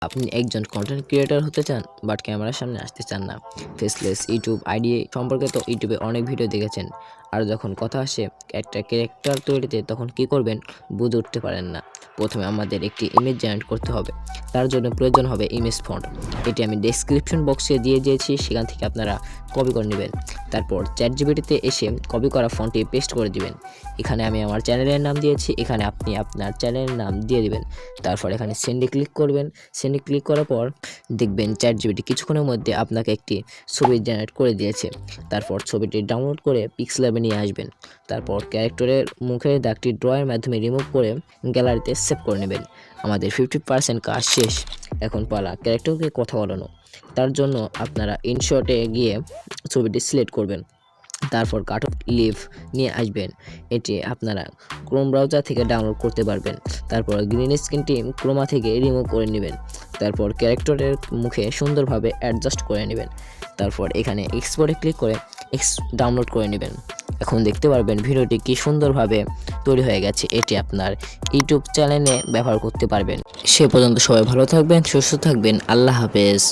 আপনি একজন content creator হতে চান বাট ক্যামেরার সামনে আসতে চান না। ফেসলেস ইউটিউব আইডি সম্পর্কে তো ইউটিউবে অনেক ভিডিও দেখেছেন। আর যখন কথা আসে একটা ক্যারেক্টার তৈরিতে তখন কি করবেন বুঝে উঠতে পারেন না। প্রথমে আমাদের একটি ইমেজ জেনারেট করতে হবে। তার জন্য প্রয়োজন হবে ইমেজ ফন্ট। এটি আমি ডেসক্রিপশন বক্সে দিয়ে দিয়েছি, সেখান থেকে আপনারা কপি করে নেবেন। তারপর চ্যাটজিপিটিতে এসে কপি করা ফন্টটি পেস্ট করে দিবেন। এখানে আমি আমার চ্যানেলের নাম দিয়েছি, এখানে আপনি আপনার চ্যানেলের নাম দিয়ে দিবেন। তারপর এখানে সেন্ডে ক্লিক করবেন। সেন্ডে ক্লিক করার পর দেখবেন চ্যাটজিপিটি কিছুক্ষণের মধ্যে আপনাকে একটি ছবি জেনারেট করে দিয়েছে। তারপর ছবিটি ডাউনলোড করে পিক্সেলাবে নিয়ে আসবেন। তারপর ক্যারেক্টারের মুখের দাগটি ড্রয়ের মাধ্যমে রিমুভ করে গ্যালারিতে সেভ করে নেবেন। আমাদের 50% কাজ শেষ। এখন পালা ক্যারেক্টারকে কথা বলানো। তার জন্য আপনারা ইনশটে গিয়ে ছবিটি সিলেক্ট করবেন। তারপর কাট অফ লিভ নিয়ে আসবেন। এটি আপনারা ক্রোম ব্রাউজার থেকে ডাউনলোড করতে পারবেন। তারপর গ্রিন স্ক্রিনটি ক্রোমা থেকে রিমুভ করে নেবেন। তারপর ক্যারেক্টারের মুখে সুন্দরভাবে অ্যাডজাস্ট করে নেবেন। তারপর এখানে এক্সপোর্টে ক্লিক করে ডাউনলোড করে নেবেন। এখন দেখতে পারবেন ভিডিওটি কি সুন্দরভাবে তৈরি হয়ে গেছে। এটি আপনার ইউটিউব চ্যানেলে ব্যবহার করতে পারবেন। সে পর্যন্ত সবাই ভালো থাকবেন, সুস্থ থাকবেন। আল্লাহ হাফেজ।